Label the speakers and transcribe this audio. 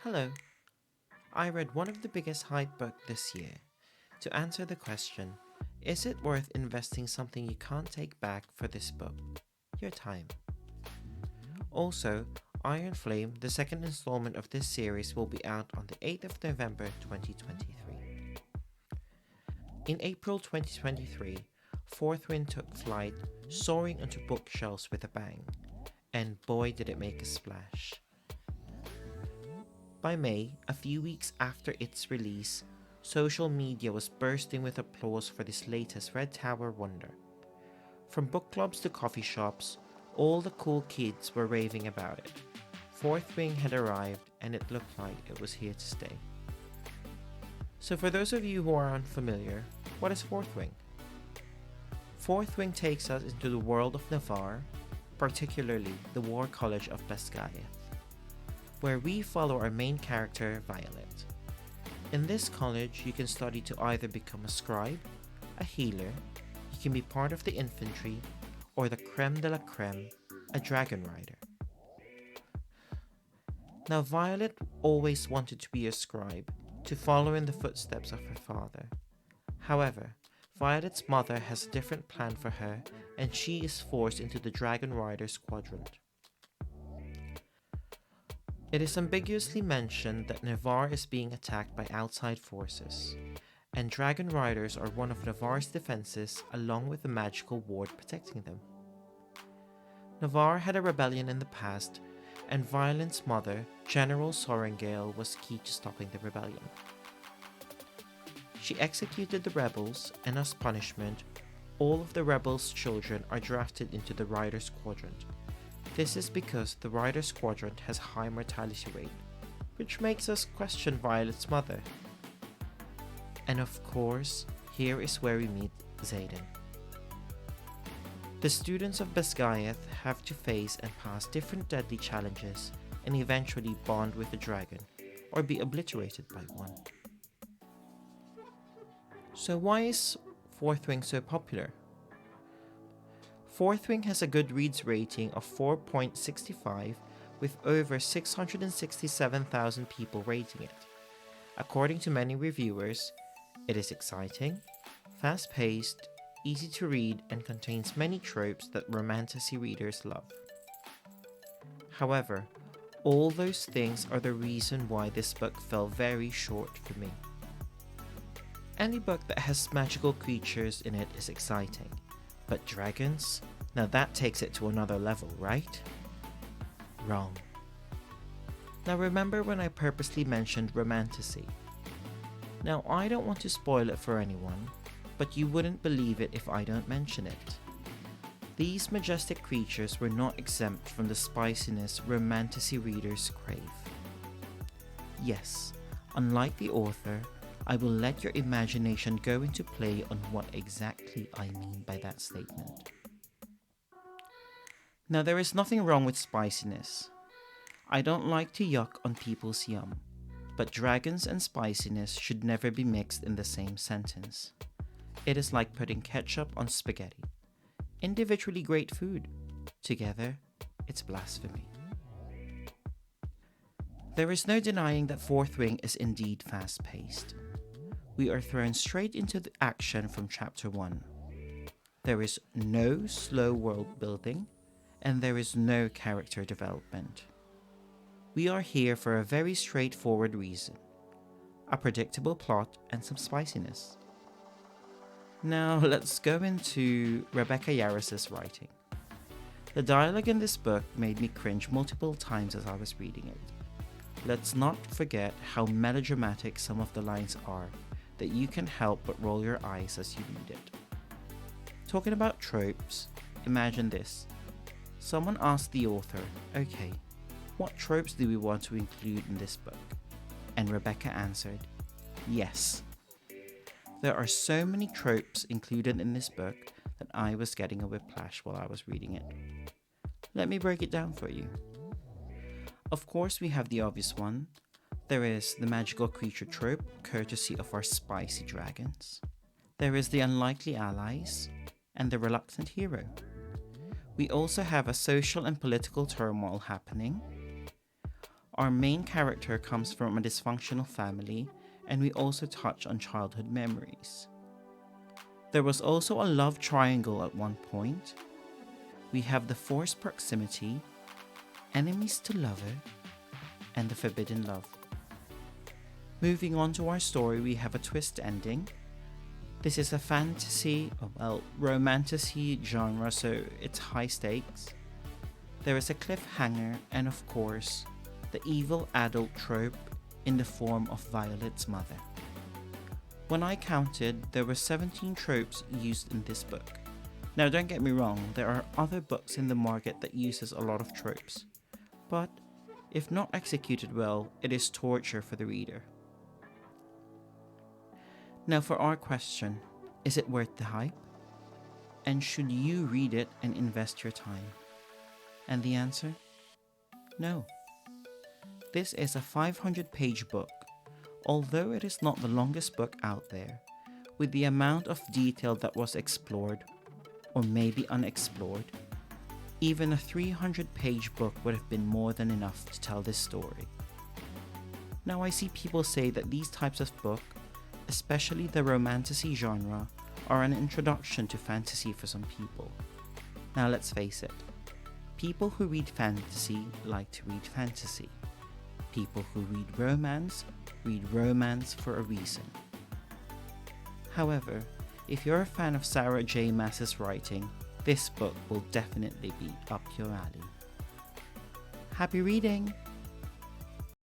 Speaker 1: Hello. I read one of the biggest hype books this year. To answer the question, is it worth investing something you can't take back for this book? Your time. Also, Iron Flame, the second installment of this series, will be out on the 8th of November 2023. In April 2023, Fourth Wind took flight, soaring onto bookshelves with a bang. And boy did it make a splash. By May, a few weeks after its release, social media was bursting with applause for this latest Red Tower wonder. From book clubs to coffee shops, all the cool kids were raving about it. Fourth Wing had arrived and it looked like it was here to stay. So for those of you who are unfamiliar, what is Fourth Wing? Fourth Wing takes us into the world of Navarre, particularly the War College of Basgaia, where we follow our main character, Violet. In this college, you can study to either become a scribe, a healer, you can be part of the infantry, or the creme de la creme, a dragon rider. Now, Violet always wanted to be a scribe, to follow in the footsteps of her father. However, Violet's mother has a different plan for her, and she is forced into the Dragon Riders quadrant. It is ambiguously mentioned that Navarre is being attacked by outside forces, and Dragon Riders are one of Navarre's defenses along with a magical ward protecting them. Navarre had a rebellion in the past, and Violet's mother, General Sorengale, was key to stopping the rebellion. She executed the rebels, and as punishment, all of the rebels' children are drafted into the Riders Quadrant. This is because the Riders Quadrant has a high mortality rate, which makes us question Violet's mother. And of course, here is where we meet Xaden. The students of Basgaia have to face and pass different deadly challenges and eventually bond with a dragon, or be obliterated by one. So why is Fourth Wing so popular? Fourth Wing has a Goodreads rating of 4.65 with over 667,000 people rating it. According to many reviewers, it is exciting, fast-paced, easy to read, and contains many tropes that Romantasy readers love. However, all those things are the reason why this book fell very short for me. Any book that has magical creatures in it is exciting. But dragons? Now that takes it to another level, right? Wrong. Now remember when I purposely mentioned Romantasy? Now I don't want to spoil it for anyone, but you wouldn't believe it if I don't mention it. These majestic creatures were not exempt from the spiciness Romantasy readers crave. Yes, unlike the author, I will let your imagination go into play on what exactly I mean by that statement. Now, there is nothing wrong with spiciness. I don't like to yuck on people's yum, but dragons and spiciness should never be mixed in the same sentence. It is like putting ketchup on spaghetti. Individually great food. Together, it's blasphemy. There is no denying that Fourth Wing is indeed fast-paced. We are thrown straight into the action from chapter 1. There is no slow world building, and there is no character development. We are here for a very straightforward reason: a predictable plot and some spiciness. Now let's go into Rebecca Yarros's writing. The dialogue in this book made me cringe multiple times as I was reading it. Let's not forget how melodramatic some of the lines are, that you can help but roll your eyes as you read it. Talking about tropes, imagine this. Someone asked the author, okay, what tropes do we want to include in this book? And Rebecca answered, yes. There are so many tropes included in this book that I was getting a whiplash while I was reading it. Let me break it down for you. Of course, we have the obvious one. There is the magical creature trope, courtesy of our spicy dragons. There is the unlikely allies, and the reluctant hero. We also have a social and political turmoil happening. Our main character comes from a dysfunctional family, and we also touch on childhood memories. There was also a love triangle at one point. We have the forced proximity, enemies to lover, and the forbidden love. Moving on to our story, we have a twist ending. This is a fantasy, romantasy genre, so it's high stakes. There is a cliffhanger, and of course, the evil adult trope in the form of Violet's mother. When I counted, there were 17 tropes used in this book. Now don't get me wrong, there are other books in the market that uses a lot of tropes, but if not executed well, it is torture for the reader. Now for our question, is it worth the hype? And should you read it and invest your time? And the answer? No. This is a 500-page book, although it is not the longest book out there. With the amount of detail that was explored, or maybe unexplored, even a 300-page book would have been more than enough to tell this story. Now I see people say that these types of book, especially the romantasy genre, are an introduction to fantasy for some people. Now let's face it, people who read fantasy like to read fantasy. People who read romance for a reason. However, if you're a fan of Sara J Maas's writing, this book will definitely be up your alley. Happy reading!